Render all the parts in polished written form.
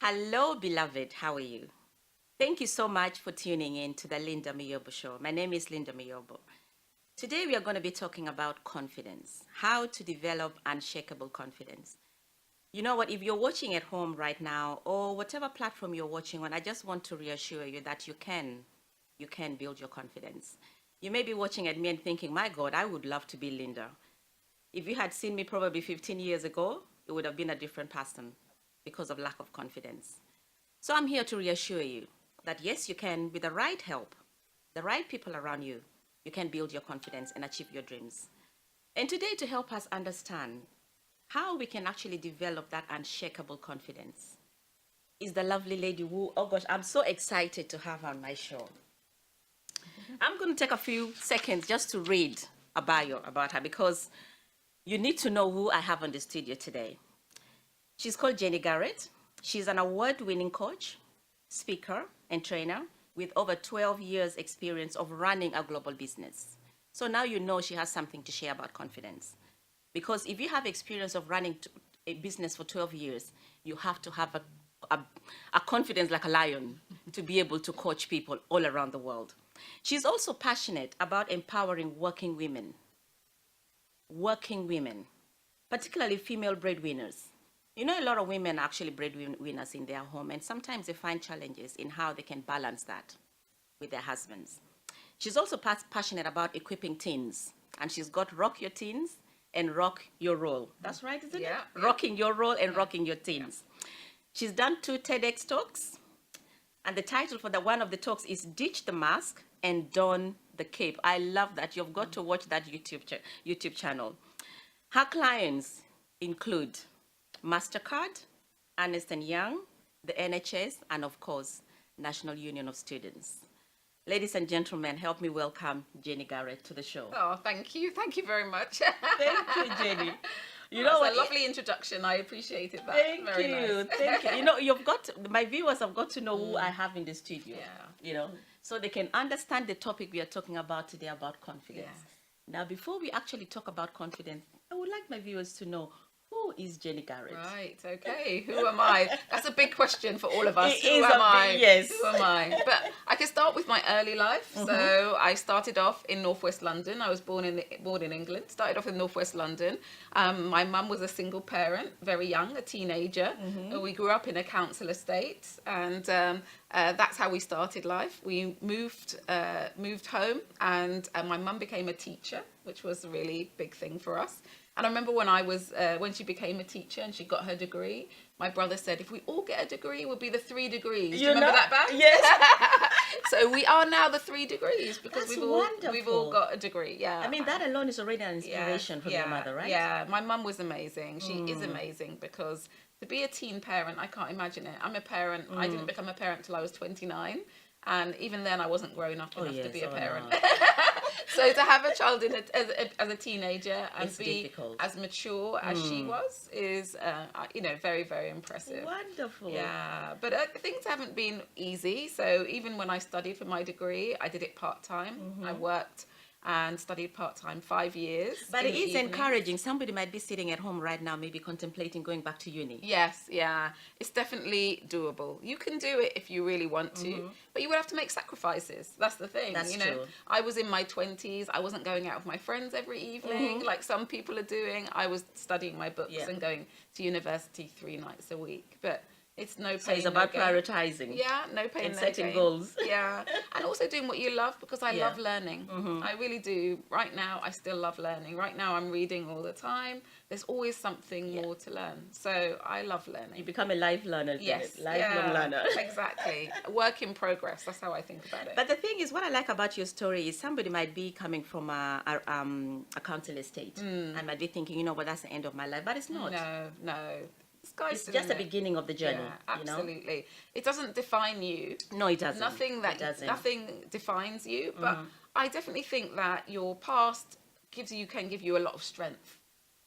Hello, beloved. How are you? Thank you so much for tuning in to the Linda Miyobo Show. My name is Linda Miyobo. Today, we are going to be talking about confidence, how to develop unshakable confidence. You know what? If you're watching at home right now or whatever platform you're watching on, I just want to reassure you that you can build your confidence. You may be watching at me and thinking, my God, I would love to be Linda. If you had seen me probably 15 years ago, it would have been a different person because of lack of confidence. So I'm here to reassure you that yes, you can, with the right help, the right people around you, you can build your confidence and achieve your dreams. And today, to help us understand how we can actually develop that unshakable confidence, is the lovely lady who, oh gosh, I'm so excited to have her on my show. I'm going to take a few seconds just to read a bio about her because you need to know who I have on the studio today. She's called Jenny Garrett. She's an award-winning coach, speaker, and trainer with over 12 years experience of running a global business. So now you know she has something to share about confidence. Because if you have experience of running a business for 12 years, you have to have a confidence like a lion to be able to coach people all around the world. She's also passionate about empowering working women, particularly female breadwinners. You know, a lot of women are actually breadwinners in their home, and sometimes they find challenges in how they can balance that with their husbands. She's also passionate about equipping teens, and she's got Rock Your Teens and Rock Your Role. That's right, isn't Yeah, it? yeah. Rocking Your Role and Rocking Your Teens. She's done 2 TEDx talks, and the title for one of the talks is Ditch the Mask and Don the Cape. I love that. You've got to watch that YouTube channel. Her clients include MasterCard, Ernst& Young, the NHS, and of course, National Union of Students. Ladies and gentlemen, help me welcome Jenny Garrett to the show. Oh, thank you. Thank you very much. Thank you, Jenny. You That's know what? a lovely introduction. I appreciated that. Thank very you. Nice. Thank you. You know, my viewers have got to know who I have in the studio. Yeah. You know, so they can understand the topic we are talking about today about confidence. Yes. Now, before we actually talk about confidence, I would like my viewers to know, who is Jenny Garrett? Right. Okay. Who am I? That's a big question for all of us. It Who is am a I? big- yes. Who am I? But I can start with my early life. So I started off in Northwest London. I was born in England. Started off in Northwest London. My mum was a single parent, very young, a teenager. We grew up in a council estate, and that's how we started life. We moved home, and my mum became a teacher, which was a really big thing for us. And I remember when she became a teacher and she got her degree, my brother said, if we all get a degree, we'll be the 3 degrees. Do you remember that back? Yes. So we are now the 3 degrees because That's we've wonderful. all got a degree. Yeah. I mean, that alone is already an inspiration from your mother, right? Yeah, my mum was amazing. She is amazing because to be a teen parent, I can't imagine it. I'm a parent. I didn't become a parent till I was 29. And even then, I wasn't grown up enough to be a parent. No. So to have a child as a teenager and It's be difficult. as mature as she was is, very, very impressive. Wonderful. Yeah, but things haven't been easy. So even when I studied for my degree, I did it part-time. I worked and studied part-time 5 years. But in it the is evenings. encouraging. Somebody might be sitting at home right now, maybe contemplating going back to uni. Yes, yeah. It's definitely doable. You can do it if you really want to, but you would have to make sacrifices. That's the thing. That's you know, true. I was in my 20s. I wasn't going out with my friends every evening like some people are doing. I was studying my books and going to university 3 nights a week. But it's no pain, So it's no about gain. prioritizing. Yeah, no pain, And no setting gain. goals. Yeah, and also doing what you love because I Yeah. love learning. I really do. Right now, I still love learning. Right now, I'm reading all the time. There's always something more to learn. So I love learning. You become a life learner. Yes, Lifelong learner. Exactly. A work in progress. That's how I think about it. But the thing is, what I like about your story is somebody might be coming from a council estate and might be thinking, you know what, that's the end of my life. But it's not. No. Sky's It's the just the limit. beginning of the journey. Yeah, You know? absolutely. It doesn't define you. No, it doesn't. Nothing It doesn't. nothing defines you. But I definitely think that your past can give you a lot of strength.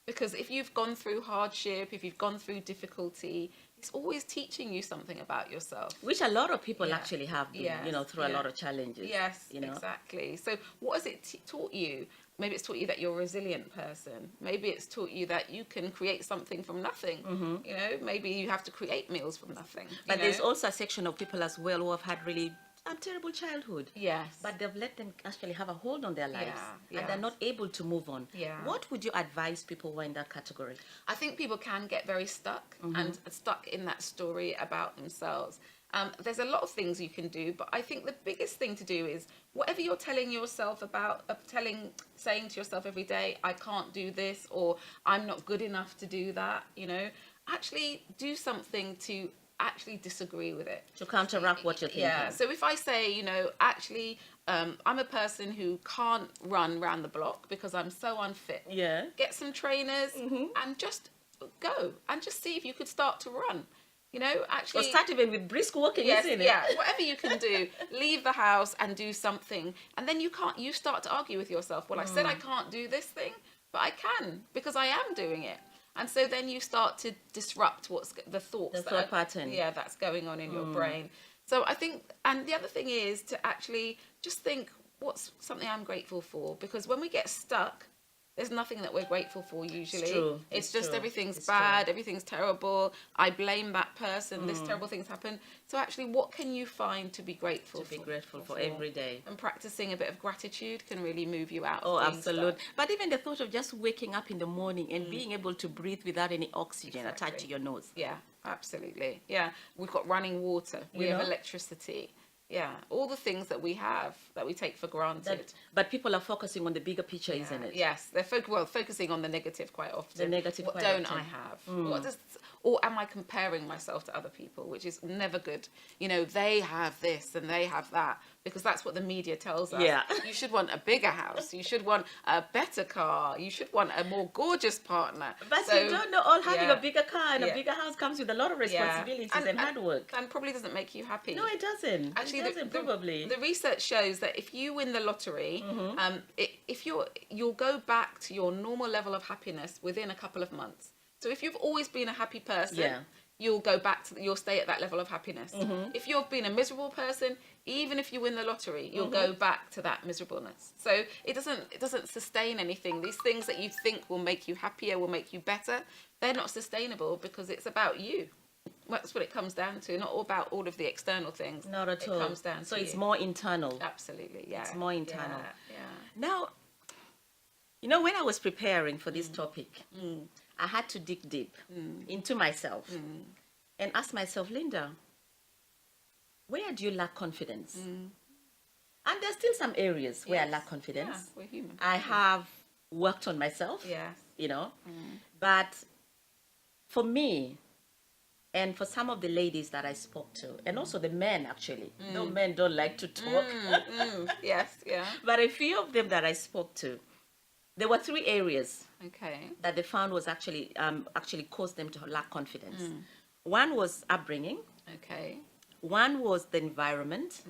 Because if you've gone through hardship, if you've gone through difficulty, it's always teaching you something about yourself. Which a lot of people actually have been, Yes, through a yeah. lot of challenges. Yes, you know? exactly. So what has it taught you? Maybe it's taught you that you're a resilient person. Maybe it's taught you that you can create something from nothing. You know, maybe you have to create meals from nothing. But there's also a section of people as well who have had really a terrible childhood. Yes. But they've let them actually have a hold on their lives. Yeah, And they're not able to move on. Yeah. What would you advise people who are in that category? I think people can get very stuck and stuck in that story about themselves. There's a lot of things you can do, but I think the biggest thing to do is whatever you're telling yourself about, saying to yourself every day, I can't do this, or I'm not good enough to do that, you know, actually do something to actually disagree with it. To counteract what you're thinking. Yeah. So if I say, you know, actually, I'm a person who can't run round the block because I'm so unfit. Yeah. Get some trainers and just go and just see if you could start to run. You know, actually. Or start even with brisk walking, Yes, isn't it? yeah, whatever you can do, leave the house and do something. And then you start to argue with yourself. Well, I said I can't do this thing, but I can because I am doing it. And so then you start to disrupt the thoughts. The thought pattern. Yeah, that's going on in your brain. So I think, and the other thing is to actually just think, what's something I'm grateful for? Because when we get stuck, there's nothing that we're grateful for usually. It's true. It's just true. everything's It's bad, true. everything's terrible. I blame that person. This terrible thing's happened. So actually, what can you find to be grateful for? To be grateful for every day. And practicing a bit of gratitude can really move you out. Oh, of being absolutely. stuck. But even the thought of just waking up in the morning and being able to breathe without any oxygen attached to your nose. Yeah, absolutely. Yeah, we've got running water. We have electricity. Yeah, all the things that we have that we take for granted. But people are focusing on the bigger picture, isn't it? Yes, they're focusing on the negative quite often. The negative What quite don't often. I have? What does, or am I comparing myself to other people, which is never good. You know, they have this and they have that, because that's what the media tells us. Yeah. You should want a bigger house. You should want a better car. You should want a more gorgeous partner. But So, you don't know, all having yeah. a bigger car and a Yeah. bigger house comes with a lot of responsibilities and hard work. And probably doesn't make you happy. No, it doesn't. Actually, it doesn't, probably. The research shows that if you win the lottery, if you'll go back to your normal level of happiness within a couple of months. So if you've always been a happy person, you'll stay at that level of happiness. If you've been a miserable person, even if you win the lottery, you'll go back to that miserableness. So it doesn't sustain anything. These things that you think will make you happier, will make you better, they're not sustainable because it's about you. That's what it comes down to, not all about all of the external things. Not at all. It comes down so to it's you. more internal. Absolutely, yeah. It's more internal. Yeah. Now, you know, when I was preparing for this topic, I had to dig deep into myself and ask myself, Linda, where do you lack confidence? And there's still some areas where I lack confidence. Yeah, we're human. I have worked on myself, Yes. you know, but for me, and for some of the ladies that I spoke to, and also the men actually, no, men don't like to talk, Yes, yeah. but a few of them that I spoke to, there were 3 areas Okay. that they found was actually caused them to lack confidence. One was upbringing, Okay. one was the environment,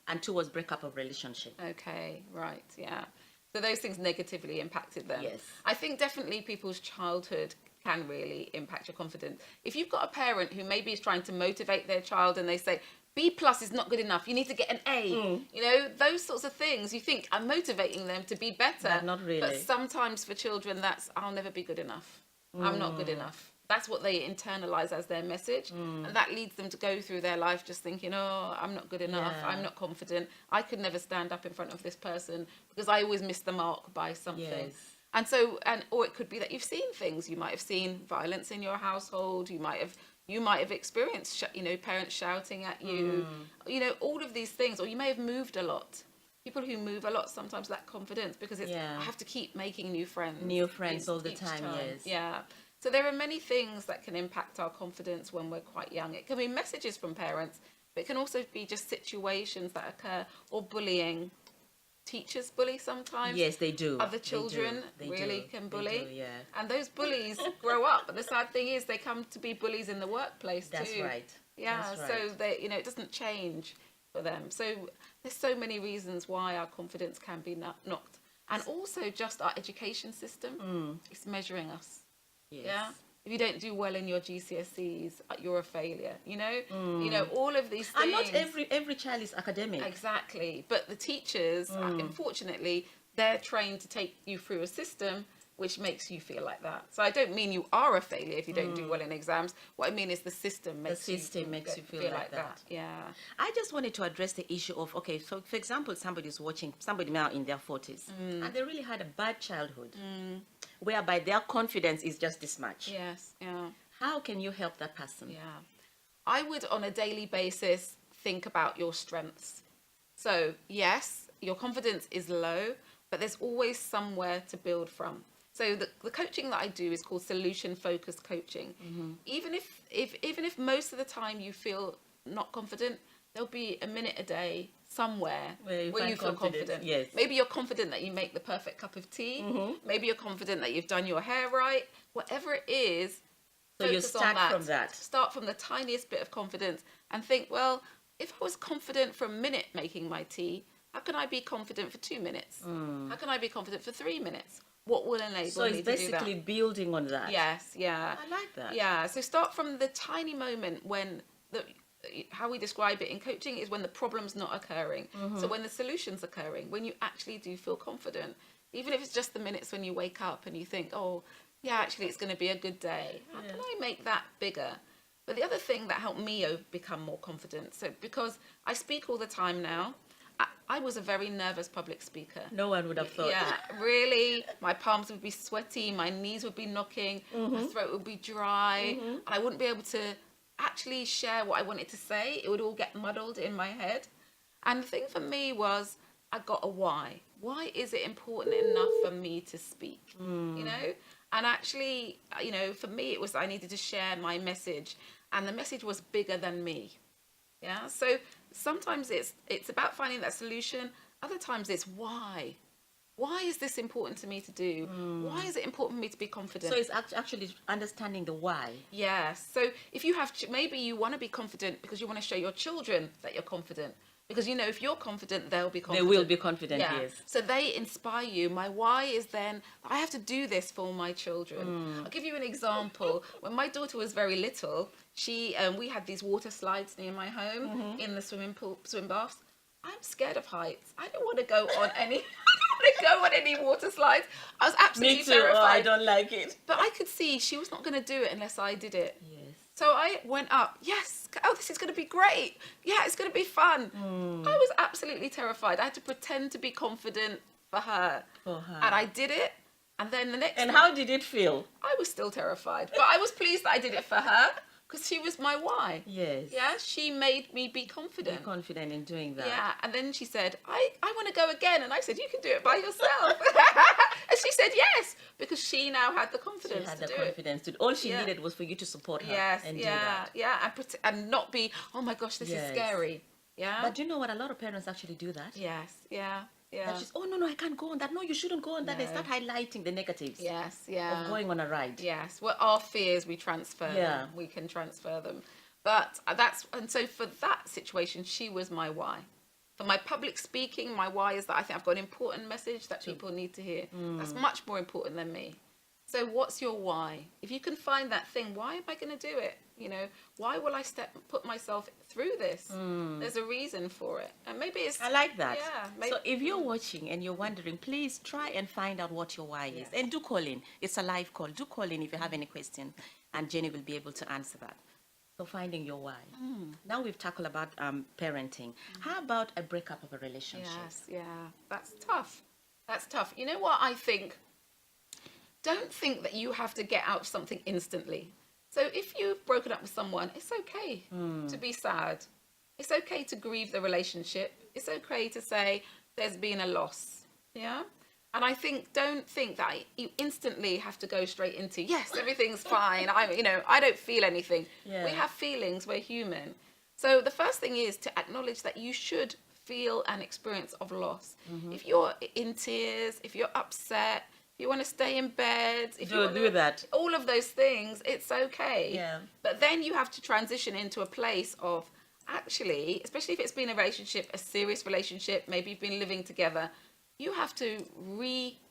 and 2 was breakup of relationship. Okay. Right. Yeah. So those things negatively impacted them. Yes. I think definitely people's childhood can really impact your confidence. If you've got a parent who maybe is trying to motivate their child and they say, B+ is not good enough, you need to get an A. You know, those sorts of things, you think, I'm motivating them to be better. But not really. But sometimes for children, that's, I'll never be good enough. I'm not good enough. That's what they internalize as their message. And that leads them to go through their life just thinking, oh, I'm not good enough. Yeah. I'm not confident. I could never stand up in front of this person because I always miss the mark by something. Yes. And so, or it could be that you've seen things. You might have seen violence in your household. You might have experienced, parents shouting at you. You know, all of these things. Or you may have moved a lot. People who move a lot sometimes lack confidence because I have to keep making new friends. New friends all the time, yes. Yeah. So there are many things that can impact our confidence when we're quite young. It can be messages from parents, but it can also be just situations that occur, or bullying. Teachers bully sometimes. Yes, they do. Other children They really do. can They bully. do, yeah. And those bullies grow up. But the sad thing is they come to be bullies in the workplace That's too. right. Yeah, That's so right. they, it doesn't change for them. So there's so many reasons why our confidence can be knocked. And also just our education system. It's measuring us. Yes. Yeah. If you don't do well in your GCSEs, you're a failure. You know, all of these things. And not every child is academic. Exactly. But the teachers, unfortunately, they're trained to take you through a system which makes you feel like that. So I don't mean you are a failure if you don't do well in exams. What I mean is the system makes you feel like that. Yeah. I just wanted to address the issue of, okay, so for example, somebody's watching, somebody now in their 40s, and they really had a bad childhood, whereby their confidence is just this much. Yes, yeah. How can you help that person? Yeah. I would, on a daily basis, think about your strengths. So, yes, your confidence is low, but there's always somewhere to build from. So the coaching that I do is called solution-focused coaching. Even if most of the time you feel not confident, there'll be a minute a day somewhere where you feel confident. Yes. Maybe you're confident that you make the perfect cup of tea. Maybe you're confident that you've done your hair right. Whatever it is, So you start from that. Start from the tiniest bit of confidence and think, well, if I was confident for a minute making my tea, how can I be confident for 2 minutes? How can I be confident for 3 minutes? What will enable me to do that? So it's basically building on that. Yes, yeah. I like that. Yeah, so start from the tiny moment when how we describe it in coaching is when the problem's not occurring. So when the solution's occurring, when you actually do feel confident, even if it's just the minutes when you wake up and you think, oh, yeah, actually it's going to be a good day. How can I make that bigger? But the other thing that helped me become more confident, so because I speak all the time now, I was a very nervous public speaker. No one would have thought. Yeah, really. My palms would be sweaty, my knees would be knocking, my throat would be dry, and I wouldn't be able to actually share what I wanted to say. It would all get muddled in my head. And the thing for me was, I got a why. Why is it important enough for me to speak? You know? And actually, you know, for me, it was I needed to share my message, and the message was bigger than me. Yeah. So sometimes it's about finding that solution. Other times it's why. Why is this important to me to do? Why is it important for me to be confident? So it's actually understanding the why. Yes. So if you have, maybe you want to be confident because you want to show your children that you're confident. Because, you know, if you're confident, they'll be confident. They will be confident, yes. So they inspire you. My why is then, I have to do this for my children. I'll give you an example. When my daughter was very little, we had these water slides near my home in the swim baths. I'm scared of heights. I don't want to go on any water slides. I was absolutely terrified. Oh, I don't like it. But I could see she was not going to do it unless I did it. Yes. So I went up. Yes. Oh, this is going to be great. Yeah, it's going to be fun. I was absolutely terrified. I had to pretend to be confident for her. And I did it. And then the next And how did it feel? I was still terrified. But I was pleased that I did it for her because she was my why. Yes. Yeah, she made me be confident. Be confident in doing that. Yeah, and then she said, I want to go again. And I said, you can do it by yourself. And she said yes, because she now had the confidence She had to the do confidence it. to all she needed was for you to support her. Yes, and do that. and not be, oh my gosh, this is scary. Yeah. But you know what? A lot of parents actually do that. Yes, yeah. That she's, oh no, I can't go on that. No, you shouldn't go on that. They start highlighting the negatives. Yes, yeah. Of going on a ride. Yes. Well, our fears, we transfer them. We can transfer them. But and so for that situation, she was my why. For my public speaking, my why is that I think I've got an important message that people need to hear. That's much more important than me. So what's your why? If you can find that thing, why am I going to do it? You know, why will I put myself through this? There's a reason for it. And maybe it's... I like that. Yeah. So if you're watching and you're wondering, please try and find out what your why is. And do call in. It's a live call. Do call in if you have any questions. And Jenny will be able to answer that. So finding your why. Now we've tackled about parenting. How about a breakup of a relationship? Yes, yeah. That's tough. That's tough. You know what I think? Don't think that you have to get out of something instantly. So if you've broken up with someone, it's okay to be sad. It's okay to grieve the relationship. It's okay to say there's been a loss. Yeah? And I think, don't think that you instantly have to go straight into, yes, everything's fine. I don't feel anything. Yeah. We have feelings. We're human. So the first thing is to acknowledge that you should feel an experience of loss. If you're in tears, if you're upset, if you want to stay in bed, if you do that, all of those things, it's okay. Yeah. But then you have to transition into a place of actually, especially if it's been a relationship, a serious relationship, maybe you've been living together, you have to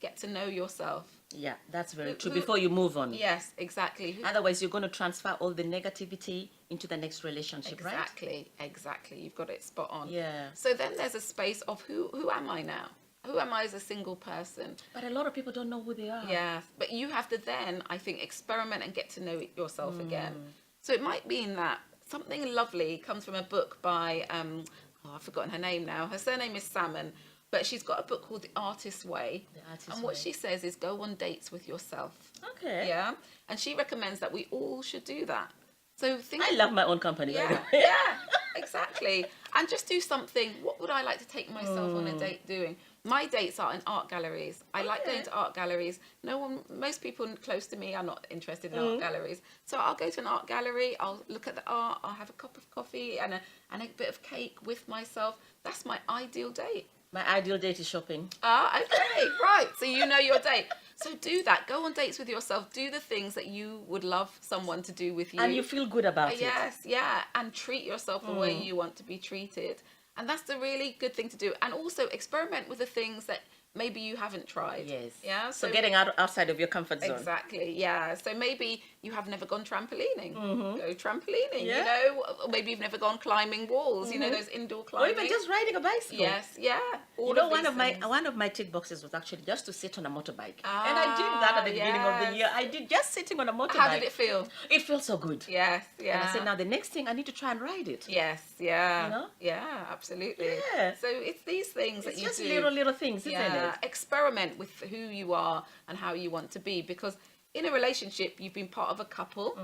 get to know yourself. Yeah, that's very true. Before you move on. Yes, exactly. Otherwise, you're going to transfer all the negativity into the next relationship, right? Exactly. You've got it spot on. Yeah. So then there's a space of who am I now? who am I as a single person? But a lot of people don't know who they are. Yeah, but you have to then, I think, experiment and get to know yourself again. So it might mean that something lovely comes from a book by, I've forgotten her name now. Her surname is Salmon, but she's got a book called The Artist's Way. And what she says is go on dates with yourself. Okay. Yeah, and she recommends that we all should do that. So I love my own company. Yeah, yeah, exactly. And just do something. What would I like to take myself on a date doing? My dates are in art galleries. I like going to art galleries. Most people close to me are not interested in art galleries. So I'll go to an art gallery. I'll look at the art. I'll have a cup of coffee and a bit of cake with myself. That's my ideal date. My ideal date is shopping. Ah, okay, right. So you know your date. So do that. Go on dates with yourself. Do the things that you would love someone to do with you. And you feel good about it. Yes, yeah. And treat yourself the way you want to be treated. And that's the really good thing to do. And also experiment with the things that maybe you haven't tried. Yes. Yeah. So getting outside of your comfort zone. Exactly. Yeah. So maybe you have never gone trampolining. Go trampolining. Yeah. You know, or maybe you've never gone climbing walls. You know, those indoor climbing. Or even just riding a bicycle. Yes. Yeah. You know, one of my tick boxes was actually just to sit on a motorbike. And I did that at the beginning of the year. I did just sitting on a motorbike. How did it feel? It felt so good. Yes. Yeah. And I said, now the next thing I need to try and ride it. Yes. Yeah. You know? Yeah. Absolutely. Yeah. So it's these things It's that you just do. little things, isn't it? Experiment with who you are and how you want to be, because in a relationship you've been part of a couple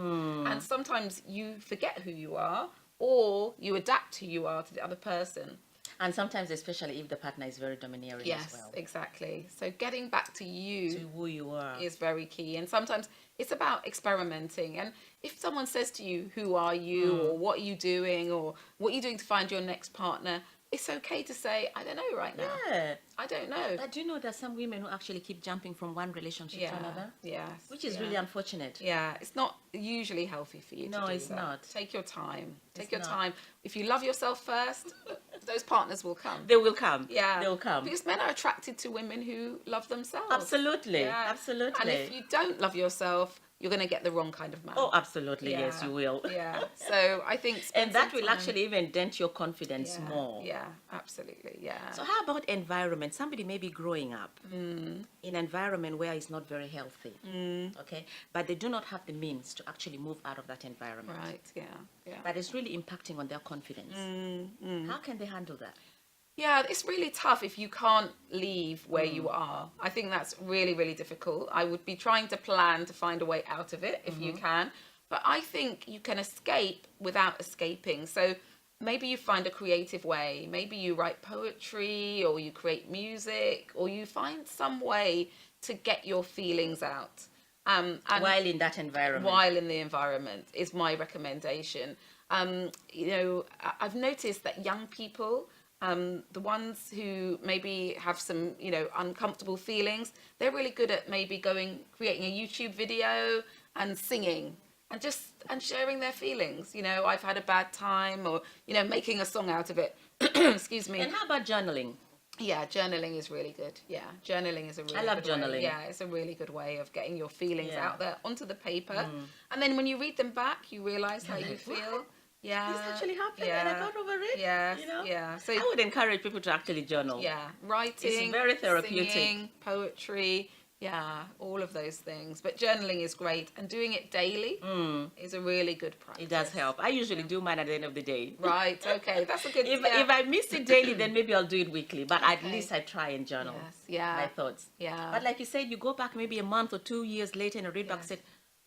and sometimes you forget who you are or you adapt who you are to the other person. And sometimes, especially if the partner is very domineering as well. Exactly. So getting back to you, To who you are. is very key. And sometimes it's about experimenting. And if someone says to you, who are you, or what are you doing, or what are you doing to find your next partner, it's okay to say, I don't know right now. Yeah. I don't know. But do you know there's some women who actually keep jumping from one relationship to another? Yes. Which is really unfortunate. Yeah, it's not usually healthy for you to do No, it's that. not. Take your time. Take It's your not. time. If you love yourself first, those partners will come. They will come. Yeah. They'll come. Because men are attracted to women who love themselves. Absolutely. Yeah. Absolutely. And if you don't love yourself, you're going to get the wrong kind of man. Oh, absolutely. Yeah. Yes, you will. Yeah. So I think spend And that some will time. actually even dent your confidence Yeah. more. Yeah, absolutely. Yeah. So how about environment? Somebody may be growing up in an environment where it's not very healthy, okay? But they do not have the means to actually move out of that environment. Right. Yeah. Yeah. But it's really impacting on their confidence. How can they handle that? Yeah, it's really tough if you can't leave where you are. I think that's really, really difficult. I would be trying to plan to find a way out of it if you can. But I think you can escape without escaping. So maybe you find a creative way. Maybe you write poetry or you create music or you find some way to get your feelings out. And While in that environment. while in the environment is my recommendation. You know, I've noticed that young people, the ones who maybe have some, you know, uncomfortable feelings, they're really good at maybe creating a YouTube video and singing and sharing their feelings. You know, I've had a bad time, or, you know, making a song out of it. Excuse me. And how about journaling? Yeah, journaling is really good. Yeah, journaling is a really I love good way. journaling. Yeah, it's a really good way of getting your feelings Yeah. out there onto the paper. And then when you read them back, you realize how you feel. Yeah. This actually happened and I got over it. Yeah. You know? Yeah. So I would encourage people to actually journal. yeah, writing, very therapeutic. singing, poetry, yeah, all of those things. But journaling is great, and doing it daily is a really good practice. It does help. I usually do mine at the end of the day. Right. Okay. That's a good. If I miss it daily, then maybe I'll do it weekly. But at Okay. least I try and journal Yes. Yeah. my thoughts. Yeah. But like you said, you go back maybe a month or 2 years later and read back and Yes. said,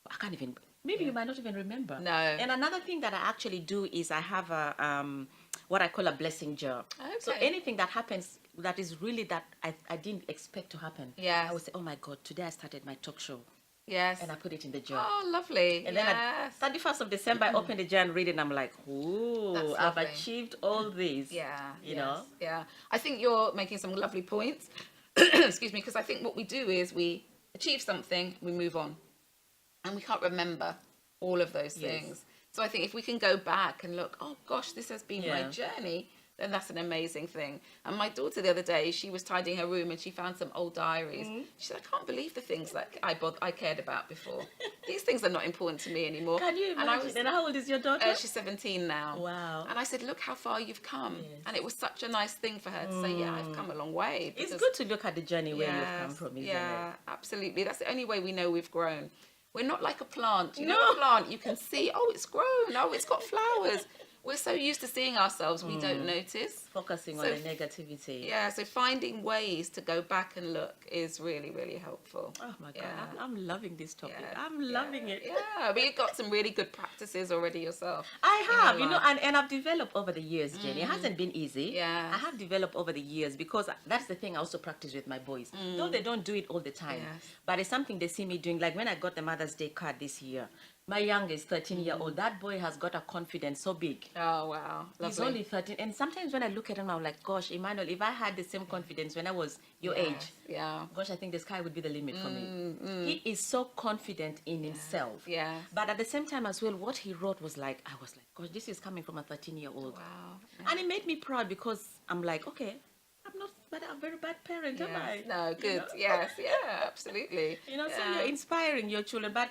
I can't even. Maybe you might not even remember. No. And another thing that I actually do is I have a what I call a blessing jar. So Okay. anything that happens that is really that I didn't expect to happen. Yes. I would say, oh my God, today I started my talk show. Yes. And I put it in the jar. Oh, lovely. And then yes. at 31st of December, I open the jar and read it, and I'm like, ooh, That's I've lovely. achieved all this. Yeah. You yes, know? Yeah. I think you're making some lovely points. Excuse me, because I think what we do is we achieve something, we move on. And we can't remember all of those Yes. things. So I think if we can go back and look, oh gosh, this has been my Yeah. journey. then that's an amazing thing. And my daughter the other day, she was tidying her room and she found some old diaries. She said, I can't believe the things that I cared about before. These things are not important to me anymore. Can you imagine? And how old is your daughter? She's 17 now. Wow. And I said, look how far you've come. Yes. And it was such a nice thing for her to say, yeah, I've come a long way. It's good to look at the journey where you've come from, isn't yeah, it? absolutely. That's the only way we know we've grown. We're not like a plant. You know a plant, you can see, oh, it's grown. Oh, it's got flowers. We're so used to seeing ourselves, we don't notice. Focusing on the negativity. Yeah, so finding ways to go back and look is really, really helpful. Oh my God, Yeah. I'm loving this topic. Yeah, I'm loving it. Yeah, but you've got some really good practices already yourself. I have, your life. and I've developed over the years, Jenny. It hasn't been easy. Yes. I have developed over the years because that's the thing I also practice with my boys. Though they don't do it all the time, Yes. but it's something they see me doing. Like when I got the Mother's Day card this year, my youngest, 13-year-old, that boy has got a confidence so big. Oh, wow. He's Lovely. only 13. And sometimes when I look at him, I'm like, gosh, Emmanuel, if I had the same confidence when I was your age, Yeah. gosh, I think the sky would be the limit for me. He is so confident in himself. Yeah. But at the same time as well, what he wrote was like, I was like, gosh, this is coming from a 13-year-old. Wow. And it made me proud because I'm like, okay, I'm not a very bad parent, am I? No, good. You know? Yes, yeah, absolutely. So Yeah. you're inspiring your children. But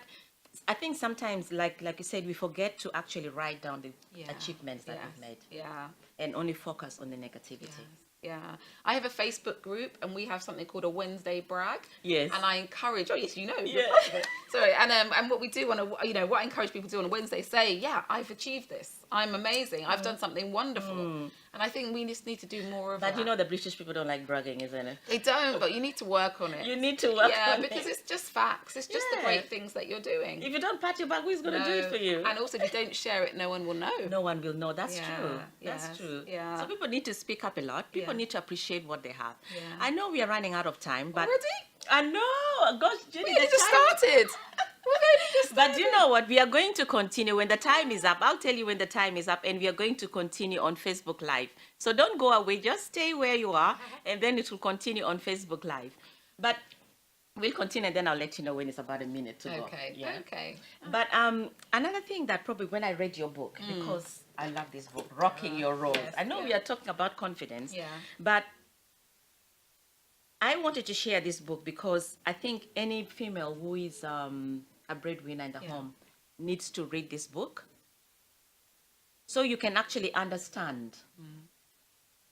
I think sometimes, like you said, we forget to actually write down the achievements that we've made Yeah. and only focus on the negativity. Yeah, I have a Facebook group and we have something called a Wednesday brag. Yes. And I encourage, you're Yeah. part of it. Sorry, and what we do on what I encourage people to do on a Wednesday, say, yeah, I've achieved this. I'm amazing. I've done something wonderful. And I think we just need to do more of that. But the British people don't like bragging, isn't it? They don't, but you need to work on it. You need to work on because it. it's just facts. It's just the Yeah. great things that you're doing. If you don't pat your back, who's going to do it for you? And also, if you don't share it, no one will know. No one will know. That's Yeah, true. yes, That's true. yeah. So people need to speak up a lot. People Yeah. need to appreciate what they have. Yeah. I know we are running out of time, but Already? I know. Gosh, Jenny, We the only just time- started. We've only just started. But you know what? We are going to continue when the time is up. I'll tell you when the time is up, and we are going to continue on Facebook Live. So don't go away. Just stay where you are, and then it will continue on Facebook Live. But we'll continue, and then I'll let you know when it's about a minute to go. Okay, Yeah. okay. But another thing that probably when I read your book, because I love this book, Rocking Your Roles. yes, I know yeah. we are talking about confidence, Yeah. but I wanted to share this book because I think any female who is a breadwinner in the home needs to read this book so you can actually understand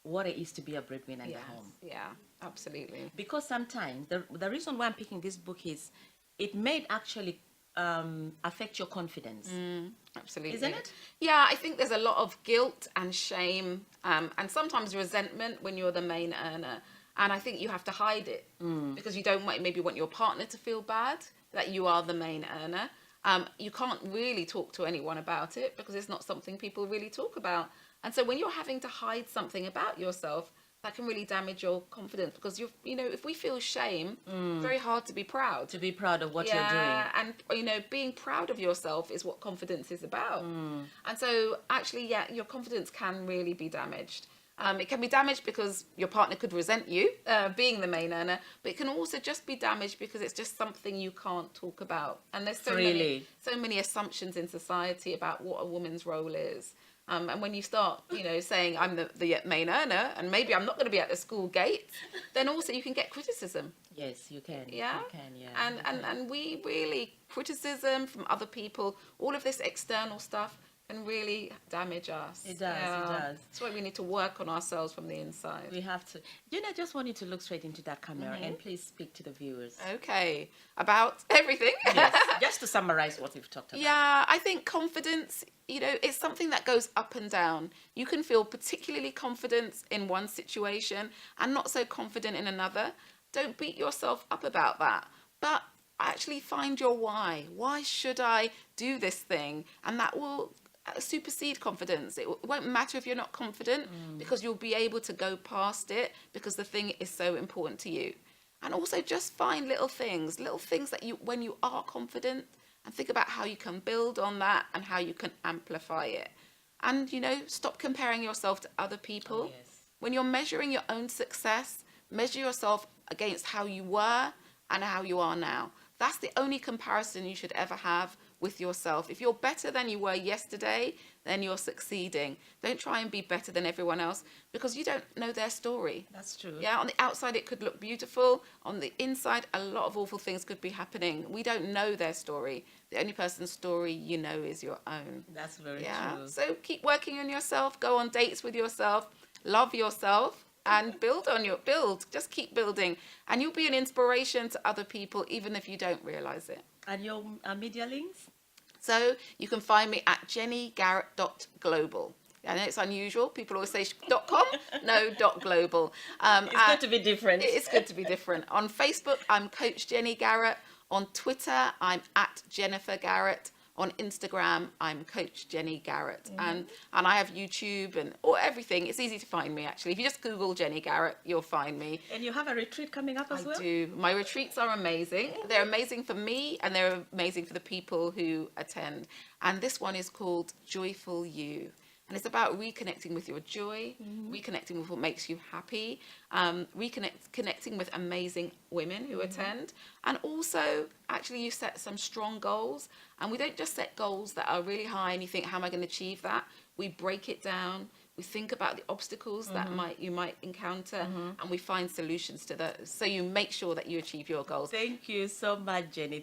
what it is to be a breadwinner in the home. Yeah, absolutely. Because sometimes the reason why I'm picking this book is it may actually affect your confidence. Absolutely. Isn't it? Yeah, I think there's a lot of guilt and shame and sometimes resentment when you're the main earner. And I think you have to hide it because you don't maybe want your partner to feel bad that you are the main earner. You can't really talk to anyone about it because it's not something people really talk about. And so when you're having to hide something about yourself, that can really damage your confidence because if we feel shame, it's very hard to be proud. To be proud of what you're doing. And being proud of yourself is what confidence is about. And so actually, your confidence can really be damaged. It can be damaged because your partner could resent you being the main earner, but it can also just be damaged because it's just something you can't talk about. And there's so many assumptions in society about what a woman's role is. And when you start, saying I'm the main earner and maybe I'm not going to be at the school gate, then also you can get criticism. Yes, you can. Yeah. You can, yeah. And we really, criticism from other people, all of this external stuff can really damage us. It does, it does. That's why we need to work on ourselves from the inside. We have to. Jenny, I just want you to look straight into that camera and please speak to the viewers. Okay. About everything? Yes, just to summarize what we've talked about. Yeah, I think confidence, it's something that goes up and down. You can feel particularly confident in one situation and not so confident in another. Don't beat yourself up about that. But actually find your why. Why should I do this thing? And that will supersede confidence. It won't matter if you're not confident because you'll be able to go past it because the thing is so important to you. And also just find little things that when you are confident, and think about how you can build on that and how you can amplify it. And, stop comparing yourself to other people. Oh, yes. When you're measuring your own success, measure yourself against how you were and how you are now. That's the only comparison you should ever have with yourself. If you're better than you were yesterday, then you're succeeding. Don't try and be better than everyone else because you don't know their story. That's true. Yeah, on the outside it could look beautiful. On the inside, a lot of awful things could be happening. We don't know their story. The only person's story you know is your own. That's very true. So keep working on yourself. Go on dates with yourself. Love yourself. And just keep building, and you'll be an inspiration to other people even if you don't realize it. And your media links? So you can find me at jennygarrett.global. I know it's unusual. People always say .com. No, .global. It's good to be different. It's good to be different. On Facebook, I'm Coach Jenny Garrett. On Twitter, I'm at Jennifer Garrett. On Instagram, I'm Coach Jenny Garrett. And I have YouTube and everything. It's easy to find me, actually. If you just Google Jenny Garrett, you'll find me. And you have a retreat coming up as well? I do. My retreats are amazing. They're amazing for me and they're amazing for the people who attend. And this one is called Joyful You. And it's about reconnecting with your joy, reconnecting with what makes you happy, connecting with amazing women who attend. And also, actually, you set some strong goals. And we don't just set goals that are really high and you think, how am I going to achieve that? We break it down. We think about the obstacles that you might encounter, and we find solutions to those. So you make sure that you achieve your goals. Thank you so much, Jenny.